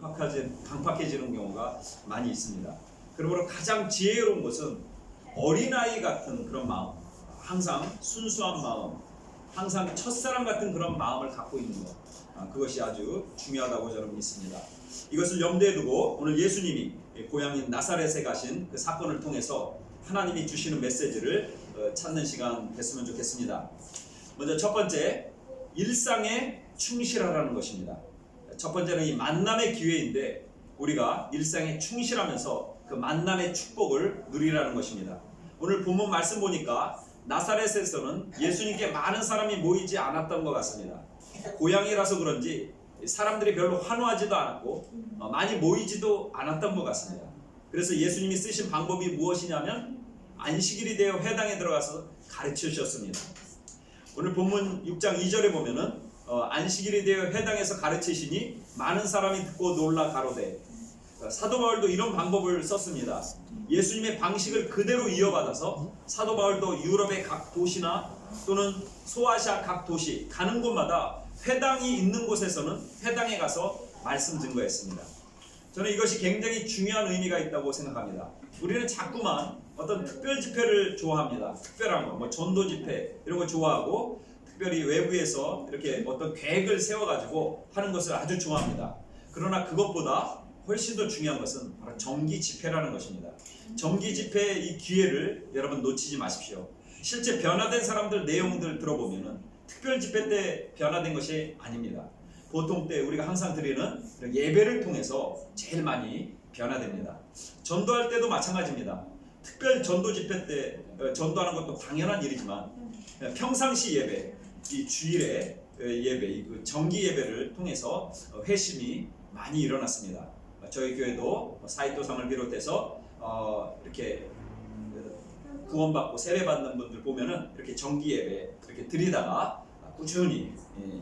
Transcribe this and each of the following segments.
강팍해지는 경우가 많이 있습니다. 그러므로 가장 지혜로운 것은 어린아이 같은 그런 마음, 항상 순수한 마음, 항상 첫사랑 같은 그런 마음을 갖고 있는 것, 그것이 아주 중요하다고 저는 믿습니다. 이것을 염두에 두고 오늘 예수님이 고향인 나사렛에 가신 그 사건을 통해서 하나님이 주시는 메시지를 찾는 시간 됐으면 좋겠습니다. 먼저 첫 번째, 일상에 충실하라는 것입니다. 첫 번째는 이 만남의 기회인데 우리가 일상에 충실하면서 그 만남의 축복을 누리라는 것입니다. 오늘 본문 말씀 보니까 나사렛에서는 예수님께 많은 사람이 모이지 않았던 것 같습니다. 고향이라서 그런지 사람들이 별로 환호하지도 않았고 많이 모이지도 않았던 것 같습니다. 그래서 예수님이 쓰신 방법이 무엇이냐면 안식일이 되어 회당에 들어가서 가르쳐 주셨습니다. 오늘 본문 6장 2절에 보면은 안식일이 되어 회당에서 가르치시니 많은 사람이 듣고 놀라 가로되. 사도 바울도 이런 방법을 썼습니다. 예수님의 방식을 그대로 이어받아서 사도 바울도 유럽의 각 도시나 또는 소아시아 각 도시 가는 곳마다 회당이 있는 곳에서는 회당에 가서 말씀 증거했습니다. 저는 이것이 굉장히 중요한 의미가 있다고 생각합니다. 우리는 자꾸만 어떤 특별 집회를 좋아합니다. 특별한 거, 뭐 전도 집회 이런 거 좋아하고 특별히 외부에서 이렇게 어떤 계획을 세워가지고 하는 것을 아주 좋아합니다. 그러나 그것보다 훨씬 더 중요한 것은 바로 정기 집회라는 것입니다. 정기 집회의 이 기회를 여러분 놓치지 마십시오. 실제 변화된 사람들 내용들 들어보면은 특별 집회 때 변화된 것이 아닙니다. 보통 때 우리가 항상 드리는 예배를 통해서 제일 많이 변화됩니다. 전도할 때도 마찬가지입니다. 특별 전도 집회 때 전도하는 것도 당연한 일이지만 평상시 예배, 이 주일의 예배, 이 정기 예배를 통해서 회심이 많이 일어났습니다. 저희 교회도 사이토상을 비롯해서 이렇게 구원받고 세례받는 분들 보면은 이렇게 정기 예배 이렇게 드리다가 꾸준히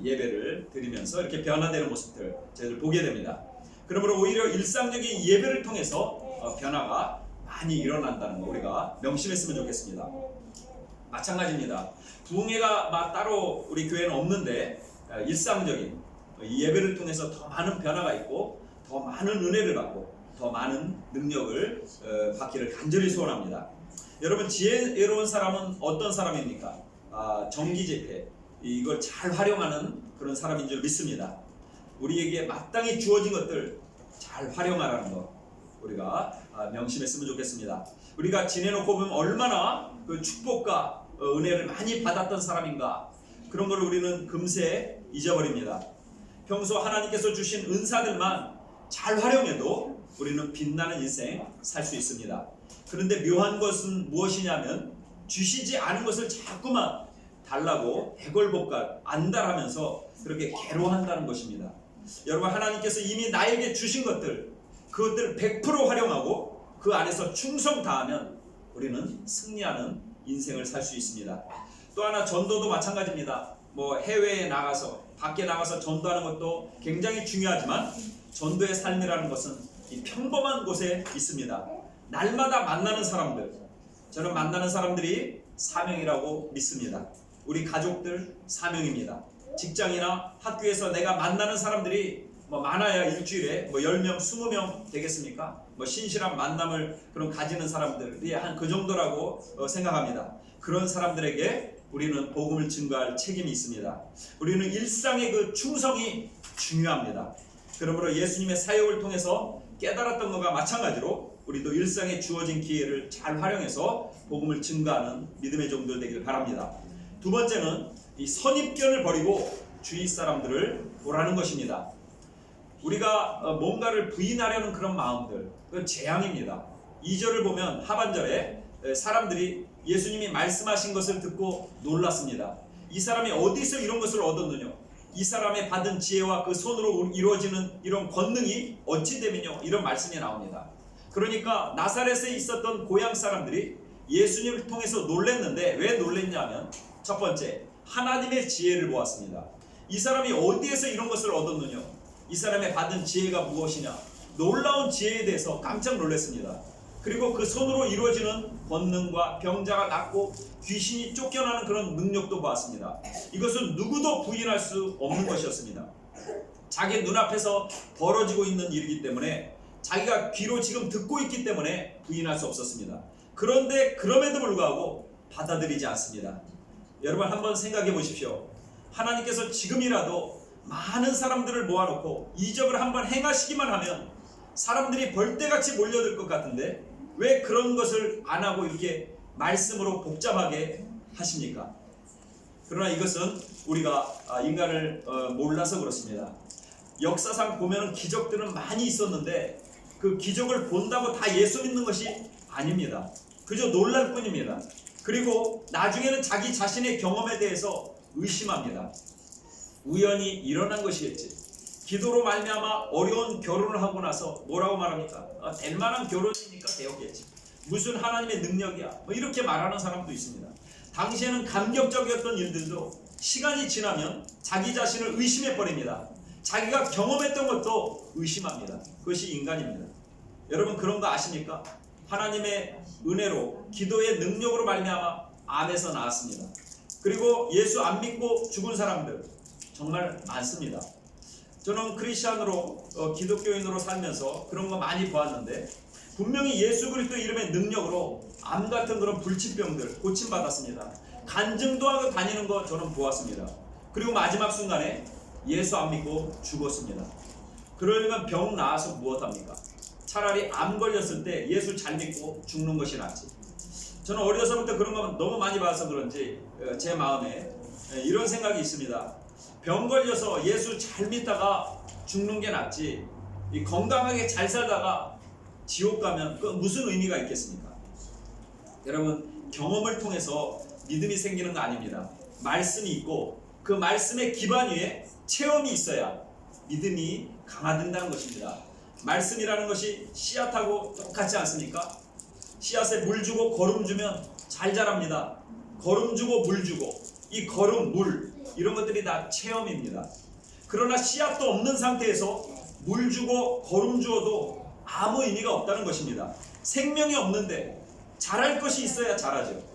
예배를 드리면서 이렇게 변화되는 모습들 저희들 보게 됩니다. 그러므로 오히려 일상적인 예배를 통해서 변화가 많이 일어난다는 거 우리가 명심했으면 좋겠습니다. 마찬가지입니다. 부흥회가 막 따로 우리 교회는 없는데 일상적인 예배를 통해서 더 많은 변화가 있고 더 많은 은혜를 받고 더 많은 능력을 받기를 간절히 소원합니다. 여러분, 지혜로운 사람은 어떤 사람입니까? 정기 집회 이걸 잘 활용하는 그런 사람인 줄 믿습니다. 우리에게 마땅히 주어진 것들 잘 활용하라는 것 우리가 명심했으면 좋겠습니다. 우리가 지내놓고 보면 얼마나 그 축복과 은혜를 많이 받았던 사람인가, 그런 걸 우리는 금세 잊어버립니다. 평소 하나님께서 주신 은사들만 잘 활용해도 우리는 빛나는 인생 살 수 있습니다. 그런데 묘한 것은 무엇이냐면 주시지 않은 것을 자꾸만 달라고 애걸복갈 안달하면서 그렇게 괴로워한다는 것입니다. 여러분, 하나님께서 이미 나에게 주신 것들 그것들을 100% 활용하고 그 안에서 충성 다하면 우리는 승리하는 인생을 살 수 있습니다. 또 하나, 전도도 마찬가지입니다. 뭐 해외에 나가서 밖에 나가서 전도하는 것도 굉장히 중요하지만 전도의 삶이라는 것은 이 평범한 곳에 있습니다. 날마다 만나는 사람들, 저는 만나는 사람들이 사명이라고 믿습니다. 우리 가족들 사명입니다. 직장이나 학교에서 내가 만나는 사람들이 뭐 많아야 일주일에 뭐 10명, 20명 되겠습니까? 뭐 신실한 만남을 그런 가지는 사람들이 한 그 정도라고 생각합니다. 그런 사람들에게 우리는 복음을 증거할 책임이 있습니다. 우리는 일상의 그 충성이 중요합니다. 그러므로 예수님의 사역을 통해서 깨달았던 것과 마찬가지로 우리도 일상에 주어진 기회를 잘 활용해서 복음을 증거하는 믿음의 종들 되기를 바랍니다. 두 번째는 이 선입견을 버리고 주위 사람들을 보라는 것입니다. 우리가 뭔가를 부인하려는 그런 마음들, 그건 재앙입니다. 2절을 보면 하반절에 사람들이 예수님이 말씀하신 것을 듣고 놀랐습니다. 이 사람이 어디서 이런 것을 얻었느냐? 이 사람의 받은 지혜와 그 손으로 이루어지는 이런 권능이 어찌 되면요? 이런 말씀이 나옵니다. 그러니까 나사렛에 있었던 고향 사람들이 예수님을 통해서 놀랐는데 왜 놀랐냐면 첫 번째, 하나님의 지혜를 보았습니다. 이 사람이 어디에서 이런 것을 얻었느냐? 이 사람의 받은 지혜가 무엇이냐? 놀라운 지혜에 대해서 깜짝 놀랐습니다. 그리고 그 손으로 이루어지는 권능과 병자가 낫고 귀신이 쫓겨나는 그런 능력도 보았습니다. 이것은 누구도 부인할 수 없는 것이었습니다. 자기 눈앞에서 벌어지고 있는 일이기 때문에 자기가 귀로 지금 듣고 있기 때문에 부인할 수 없었습니다. 그런데 그럼에도 불구하고 받아들이지 않습니다. 여러분 한번 생각해 보십시오. 하나님께서 지금이라도 많은 사람들을 모아놓고 이적을 한번 행하시기만 하면 사람들이 벌떼같이 몰려들 것 같은데 왜 그런 것을 안 하고 이렇게 말씀으로 복잡하게 하십니까? 그러나 이것은 우리가 인간을 몰라서 그렇습니다. 역사상 보면 기적들은 많이 있었는데 그 기적을 본다고 다 예수 믿는 것이 아닙니다. 그저 놀랄 뿐입니다. 그리고 나중에는 자기 자신의 경험에 대해서 의심합니다. 우연히 일어난 것이겠지. 기도로 말미암아 어려운 결혼을 하고 나서 뭐라고 말합니까? 될 만한 결혼이니까 되었겠지. 무슨 하나님의 능력이야. 뭐 이렇게 말하는 사람도 있습니다. 당시에는 감격적이었던 일들도 시간이 지나면 자기 자신을 의심해 버립니다. 자기가 경험했던 것도 의심합니다. 그것이 인간입니다. 여러분 그런 거 아십니까? 하나님의 은혜로 기도의 능력으로 말미암아 암에서 나았습니다. 그리고 예수 안 믿고 죽은 사람들 정말 많습니다. 저는 크리스찬으로 기독교인으로 살면서 그런 거 많이 보았는데 분명히 예수 그리스도 이름의 능력으로 암 같은 그런 불치병들 고침받았습니다. 간증도 하고 다니는 거 저는 보았습니다. 그리고 마지막 순간에 예수 안 믿고 죽었습니다. 그러려면 병 나아서 무엇합니까? 차라리 암 걸렸을 때 예수 잘 믿고 죽는 것이 낫지. 저는 어려서부터 그런 거 너무 많이 봐서 그런지 제 마음에 이런 생각이 있습니다. 병 걸려서 예수 잘 믿다가 죽는 게 낫지 건강하게 잘 살다가 지옥 가면 그 무슨 의미가 있겠습니까? 여러분 경험을 통해서 믿음이 생기는 거 아닙니다. 말씀이 있고 그 말씀의 기반 위에 체험이 있어야 믿음이 강화된다는 것입니다. 말씀이라는 것이 씨앗하고 똑같지 않습니까? 씨앗에 물 주고 거름 주면 잘 자랍니다. 거름 주고 물 주고 이 거름, 물 이런 것들이 다 체험입니다. 그러나 씨앗도 없는 상태에서 물 주고 거름 주어도 아무 의미가 없다는 것입니다. 생명이 없는데 자랄 것이 있어야 자라죠.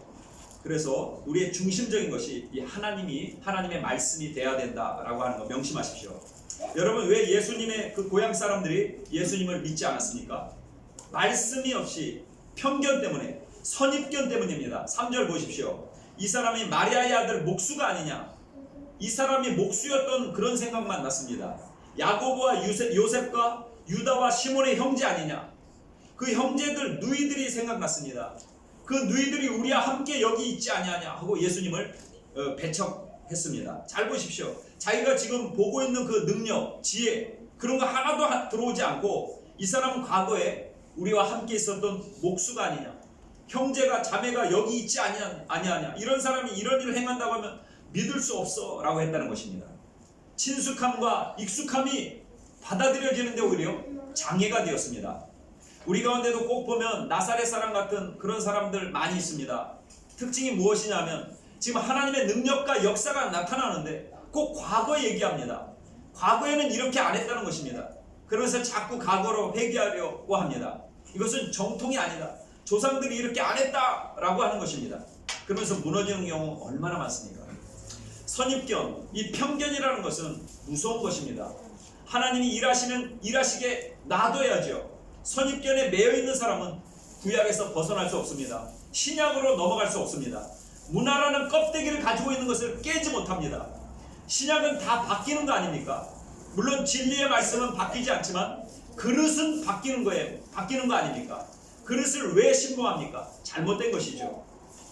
그래서 우리의 중심적인 것이 이 하나님의 말씀이 돼야 된다라고 하는 거 명심하십시오. 여러분 왜 예수님의 그 고향 사람들이 예수님을 믿지 않았습니까? 말씀이 없이 편견 때문에 선입견 때문입니다. 3절 보십시오. 이 사람이 마리아의 아들 목수가 아니냐. 이 사람이 목수였던 그런 생각만 났습니다. 야고보와 요셉과 유다와 시몬의 형제 아니냐. 그 형제들 누이들이 생각났습니다. 그 누이들이 우리와 함께 여기 있지 아니하냐 하고 예수님을 배척했습니다. 잘 보십시오. 자기가 지금 보고 있는 그 능력, 지혜 그런 거 하나도 들어오지 않고 이 사람은 과거에 우리와 함께 있었던 목수가 아니냐. 형제가 자매가 여기 있지 아니하냐. 이런 사람이 이런 일을 행한다고 하면 믿을 수 없어 라고 했다는 것입니다. 친숙함과 익숙함이 받아들여지는데 오히려 장애가 되었습니다. 우리 가운데도 꼭 보면 나사렛 사람 같은 그런 사람들 많이 있습니다. 특징이 무엇이냐면 지금 하나님의 능력과 역사가 나타나는데 꼭 과거 얘기합니다. 과거에는 이렇게 안 했다는 것입니다. 그러면서 자꾸 과거로 회귀하려고 합니다. 이것은 정통이 아니다. 조상들이 이렇게 안 했다라고 하는 것입니다. 그러면서 무너지는 경우 얼마나 많습니까? 선입견, 이 편견이라는 것은 무서운 것입니다. 하나님이 일하시게 놔둬야죠. 선입견에 매여 있는 사람은 구약에서 벗어날 수 없습니다. 신약으로 넘어갈 수 없습니다. 문화라는 껍데기를 가지고 있는 것을 깨지 못합니다. 신약은 다 바뀌는 거 아닙니까? 물론 진리의 말씀은 바뀌지 않지만 그릇은 바뀌는 거 아닙니까? 그릇을 왜 신봉합니까? 잘못된 것이죠.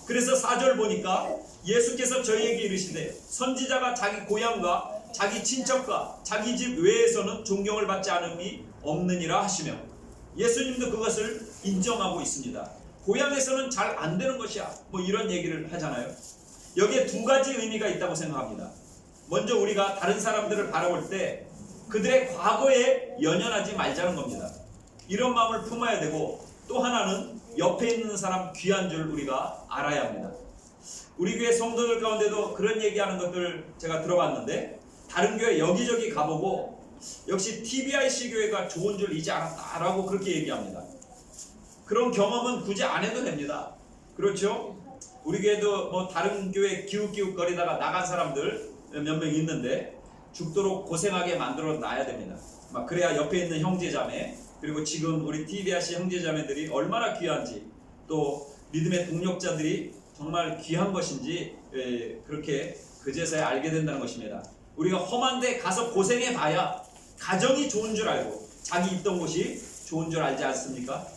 그래서 4절 보니까 예수께서 저희에게 이르시되 선지자가 자기 고향과 자기 친척과 자기 집 외에서는 존경을 받지 않음이 없느니라 하시며 예수님도 그것을 인정하고 있습니다. 고향에서는 잘 안 되는 것이야 뭐 이런 얘기를 하잖아요. 여기에 두 가지 의미가 있다고 생각합니다. 먼저 우리가 다른 사람들을 바라볼 때 그들의 과거에 연연하지 말자는 겁니다. 이런 마음을 품어야 되고 또 하나는 옆에 있는 사람 귀한 줄 우리가 알아야 합니다. 우리 교회 성도들 가운데도 그런 얘기하는 것들 제가 들어봤는데 다른 교회 여기저기 가보고 역시 TBIC 교회가 좋은 줄 이제 알았다라고 그렇게 얘기합니다. 그런 경험은 굳이 안 해도 됩니다. 그렇죠? 우리 교회도 뭐 다른 교회 기웃기웃거리다가 나간 사람들 몇 명 있는데 죽도록 고생하게 만들어 놔야 됩니다. 막 그래야 옆에 있는 형제자매, 그리고 지금 우리 TBRC 형제자매들이 얼마나 귀한지, 또 믿음의 동력자들이 정말 귀한 것인지 그렇게 그제서야 알게 된다는 것입니다. 우리가 험한 데 가서 고생해 봐야 가정이 좋은 줄 알고 자기 있던 곳이 좋은 줄 알지 않습니까?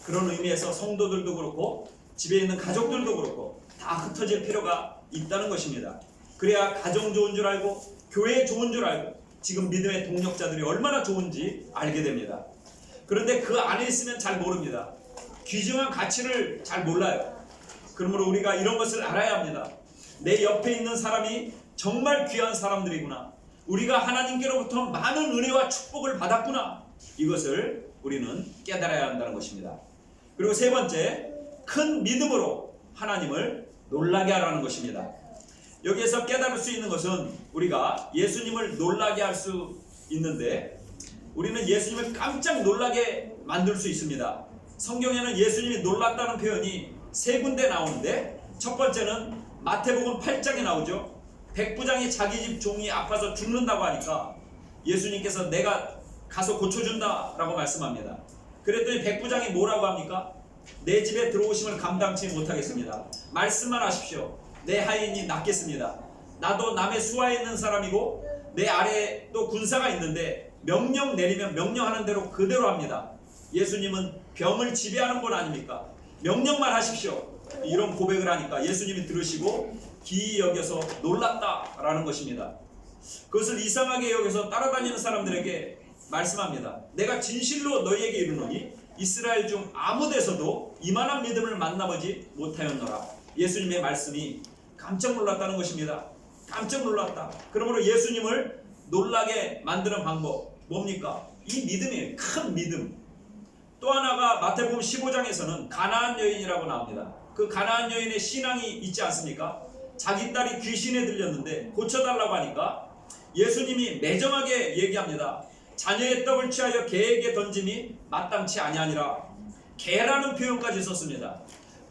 그런 의미에서 성도들도 그렇고 집에 있는 가족들도 그렇고 다 흩어질 필요가 있다는 것입니다. 그래야 가정 좋은 줄 알고 교회 좋은 줄 알고 지금 믿음의 동력자들이 얼마나 좋은지 알게 됩니다. 그런데 그 안에 있으면 잘 모릅니다. 귀중한 가치를 잘 몰라요. 그러므로 우리가 이런 것을 알아야 합니다. 내 옆에 있는 사람이 정말 귀한 사람들이구나. 우리가 하나님께로부터 많은 은혜와 축복을 받았구나. 이것을 우리는 깨달아야 한다는 것입니다. 그리고 세 번째, 큰 믿음으로 하나님을 놀라게 하라는 것입니다. 여기에서 깨달을 수 있는 것은 우리가 예수님을 놀라게 할 수 있는데, 우리는 예수님을 깜짝 놀라게 만들 수 있습니다. 성경에는 예수님이 놀랐다는 표현이 세 군데 나오는데, 첫 번째는 마태복음 8장에 나오죠. 백부장이 자기 집 종이 아파서 죽는다고 하니까 예수님께서 내가 가서 고쳐준다 라고 말씀합니다. 그랬더니 백부장이 뭐라고 합니까? 내 집에 들어오심을 감당치 못하겠습니다. 말씀만 하십시오. 내 하인이 낫겠습니다. 나도 남의 수하에 있는 사람이고 내 아래에 또 군사가 있는데 명령 내리면 명령하는 대로 그대로 합니다. 예수님은 병을 지배하는 분 아닙니까? 명령만 하십시오. 이런 고백을 하니까 예수님이 들으시고 기이 여겨서 놀랐다라는 것입니다. 그것을 이상하게 여겨서 따라다니는 사람들에게 말씀합니다. 내가 진실로 너희에게 이르노니 이스라엘 중 아무 데서도 이만한 믿음을 만나보지 못하였노라. 예수님의 말씀이 깜짝 놀랐다는 것입니다. 깜짝 놀랐다. 그러므로 예수님을 놀라게 만드는 방법 뭡니까? 이 믿음이에요. 큰 믿음. 또 하나가 마태복음 15장에서는 가나안 여인이라고 나옵니다. 그 가나안 여인의 신앙이 있지 않습니까? 자기 딸이 귀신에 들렸는데 고쳐달라고 하니까 예수님이 매정하게 얘기합니다. 자녀의 떡을 취하여 개에게 던짐이 마땅치 아니하니라. 개라는 표현까지 썼습니다.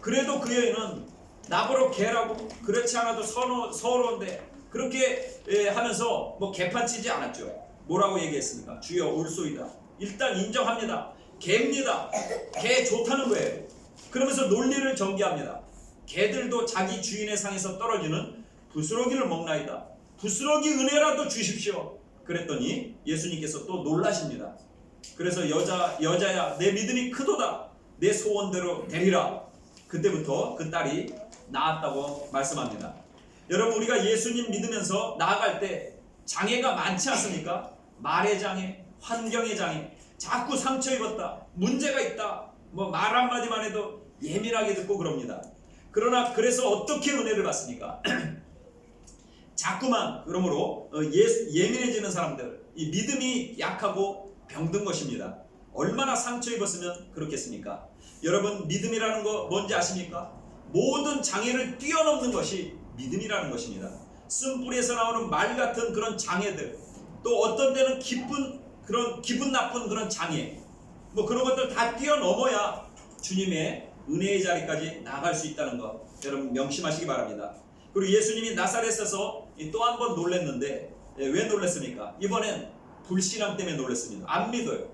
그래도 그 여인은 나보러 개라고? 그렇지 않아도 서러운데 그렇게 하면서 뭐 개판치지 않았죠. 뭐라고 얘기했습니까? 주여 올소이다. 일단 인정합니다. 개입니다. 개 좋다는 거예요. 그러면서 논리를 전개합니다. 개들도 자기 주인의 상에서 떨어지는 부스러기를 먹나이다. 부스러기 은혜라도 주십시오. 그랬더니 예수님께서 또 놀라십니다. 그래서 여자야 내 믿음이 크도다. 내 소원대로 되리라. 그때부터 그 딸이 나았다고 말씀합니다. 여러분, 우리가 예수님 믿으면서 나아갈 때 장애가 많지 않습니까? 말의 장애, 환경의 장애, 자꾸 상처 입었다, 문제가 있다, 뭐 말 한마디만 해도 예민하게 듣고 그럽니다. 그러나 그래서 어떻게 은혜를 받습니까? 자꾸만 그러므로 예민해지는 사람들, 이 믿음이 약하고 병든 것입니다. 얼마나 상처 입었으면 그렇겠습니까? 여러분, 믿음이라는 거 뭔지 아십니까? 모든 장애를 뛰어넘는 것이 믿음이라는 것입니다. 쓴뿌리에서 나오는 말 같은 그런 장애들, 또 어떤 때는 기분 나쁜 그런 장애, 뭐 그런 것들 다 뛰어넘어야 주님의 은혜의 자리까지 나아갈 수 있다는 것, 여러분 명심하시기 바랍니다. 그리고 예수님이 나사렛에서 또 한 번 놀랐는데 왜 놀랐습니까? 이번엔 불신앙 때문에 놀랐습니다. 안 믿어요.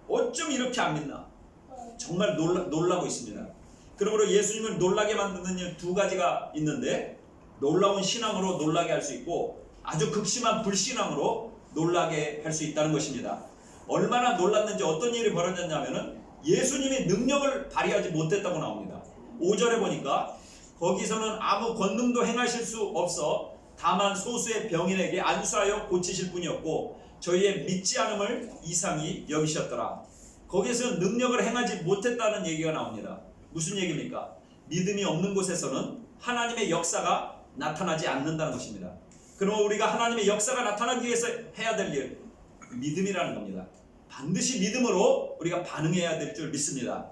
어쩜 이렇게 안 믿나? 정말 놀라고 있습니다. 그러므로 예수님을 놀라게 만드는 일 두 가지가 있는데, 놀라운 신앙으로 놀라게 할 수 있고 아주 극심한 불신앙으로 놀라게 할 수 있다는 것입니다. 얼마나 놀랐는지, 어떤 일이 벌어졌냐면은 예수님이 능력을 발휘하지 못했다고 나옵니다. 5절에 보니까 거기서는 아무 권능도 행하실 수 없어 다만 소수의 병인에게 안수하여 고치실 뿐이었고 저희의 믿지 않음을 이상히 여기셨더라. 거기에서는 능력을 행하지 못했다는 얘기가 나옵니다. 무슨 얘기입니까? 믿음이 없는 곳에서는 하나님의 역사가 나타나지 않는다는 것입니다. 그러면 우리가 하나님의 역사가 나타나기 위해서 해야 될 일, 믿음이라는 겁니다. 반드시 믿음으로 우리가 반응해야 될 줄 믿습니다.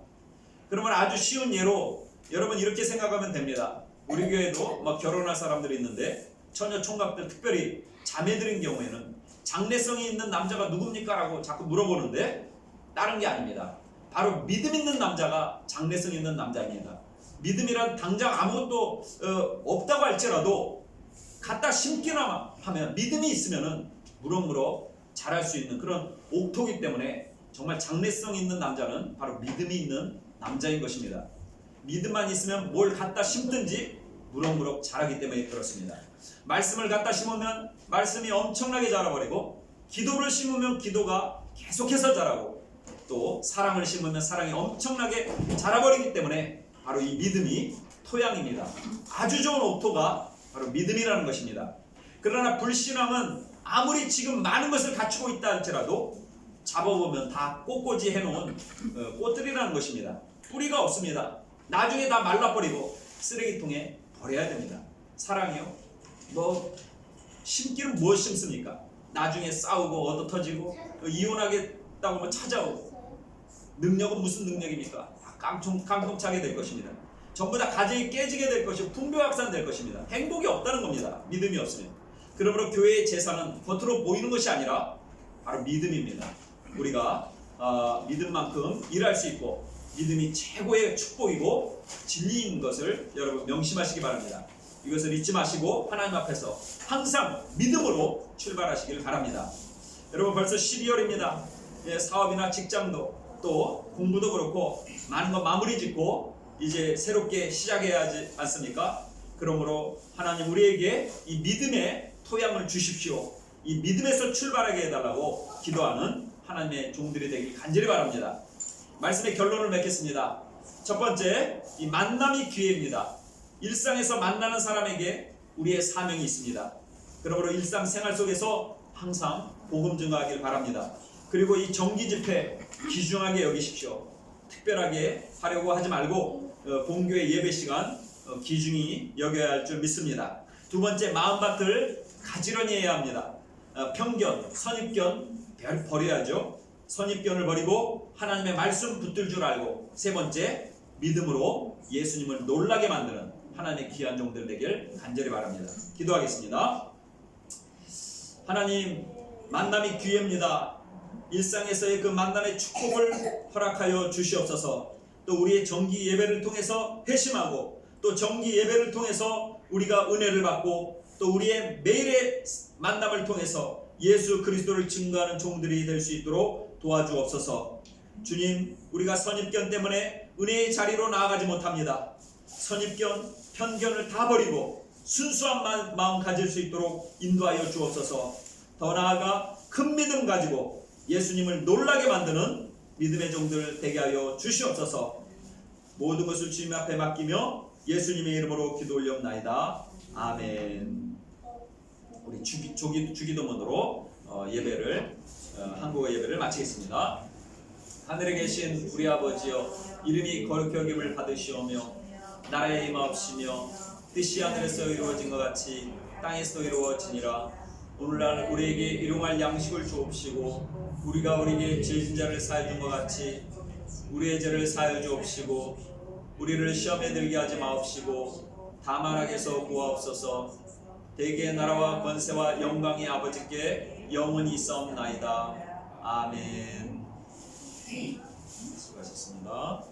그러면 아주 쉬운 예로 여러분 이렇게 생각하면 됩니다. 우리 교회도 막 결혼할 사람들이 있는데 처녀 총각들, 특별히 자매들인 경우에는 장래성이 있는 남자가 누굽니까? 라고 자꾸 물어보는데 다른 게 아닙니다. 바로 믿음 있는 남자가 장래성 있는 남자입니다. 믿음이란 당장 아무것도 없다고 할지라도 갖다 심기나 하면, 믿음이 있으면은 무럭무럭 자랄 수 있는 그런 옥토기 때문에 정말 장래성 있는 남자는 바로 믿음이 있는 남자인 것입니다. 믿음만 있으면 뭘 갖다 심든지 무럭무럭 자라기 때문에 그렇습니다. 말씀을 갖다 심으면 말씀이 엄청나게 자라버리고, 기도를 심으면 기도가 계속해서 자라고, 또 사랑을 심으면 사랑이 엄청나게 자라버리기 때문에 바로 이 믿음이 토양입니다. 아주 좋은 옥토가 바로 믿음이라는 것입니다. 그러나 불신앙은 아무리 지금 많은 것을 갖추고 있다 할지라도 잡아보면 다 꽃꽂이 해놓은 꽃들이라는 것입니다. 뿌리가 없습니다. 나중에 다 말라버리고 쓰레기통에 버려야 됩니다. 사랑이요? 뭐 심기는 무엇 심습니까? 나중에 싸우고 얻어터지고 이혼하겠다고 뭐 찾아오고. 능력은 무슨 능력입니까? 다 깡통차게 될 것입니다. 전부 다 가정이 깨지게 될 것이고 풍비박산 될 것입니다. 행복이 없다는 겁니다. 믿음이 없으면. 그러므로 교회의 재산은 겉으로 보이는 것이 아니라 바로 믿음입니다. 우리가 믿음만큼 일할 수 있고, 믿음이 최고의 축복이고 진리인 것을 여러분 명심하시기 바랍니다. 이것을 잊지 마시고 하나님 앞에서 항상 믿음으로 출발하시길 바랍니다. 여러분 벌써 12월입니다. 사업이나 직장도 또 공부도 그렇고 많은 거 마무리 짓고 이제 새롭게 시작해야 하지 않습니까? 그러므로 하나님 우리에게 이 믿음의 토양을 주십시오. 이 믿음에서 출발하게 해달라고 기도하는 하나님의 종들이 되길 간절히 바랍니다. 말씀의 결론을 맺겠습니다. 첫 번째, 이 만남이 기회입니다. 일상에서 만나는 사람에게 우리의 사명이 있습니다. 그러므로 일상생활 속에서 항상 복음 증거하길 바랍니다. 그리고 이 정기 집회 귀중하게 여기십시오. 특별하게 하려고 하지 말고 본교회 예배 시간 귀중히 여겨야 할 줄 믿습니다. 두 번째, 마음밭을 가지런히 해야 합니다. 편견, 선입견 버려야죠. 선입견을 버리고 하나님의 말씀 붙들 줄 알고, 세 번째, 믿음으로 예수님을 놀라게 만드는 하나님의 귀한 종들 되길 간절히 바랍니다. 기도하겠습니다. 하나님, 만남이 기회입니다. 일상에서의 그 만남의 축복을 허락하여 주시옵소서. 또 우리의 정기 예배를 통해서 회심하고, 또 정기 예배를 통해서 우리가 은혜를 받고, 또 우리의 매일의 만남을 통해서 예수 그리스도를 증거하는 종들이 될 수 있도록 도와주옵소서. 주님, 우리가 선입견 때문에 은혜의 자리로 나아가지 못합니다. 선입견, 편견을 다 버리고 순수한 마음 가질 수 있도록 인도하여 주옵소서. 더 나아가 큰 믿음 가지고 예수님을 놀라게 만드는 믿음의 종들 되게 하여 주시옵소서. 모든 것을 주님 앞에 맡기며 예수님의 이름으로 기도 올려옵나이다. 아멘. 우리 주기도문으로 예배를 한국어 예배를 마치겠습니다. 하늘에 계신 우리 아버지여, 이름이 거룩히 여김을 받으시오며 나라의 임하옵시며 뜻이 하늘에서 이루어진 것 같이 땅에서도 이루어지니라. 오늘날 우리에게 일용할 양식을 주옵시고, 우리가 우리에게 죄진 자를 사하여 준 것 같이 우리의 죄를 사하여 주옵시고, 우리를 시험에 들게 하지 마옵시고 다만 악에서 구하옵소서. 대개의 나라와 권세와 영광이 아버지께 영원히 있사옵나이다. 아멘. 수고하셨습니다.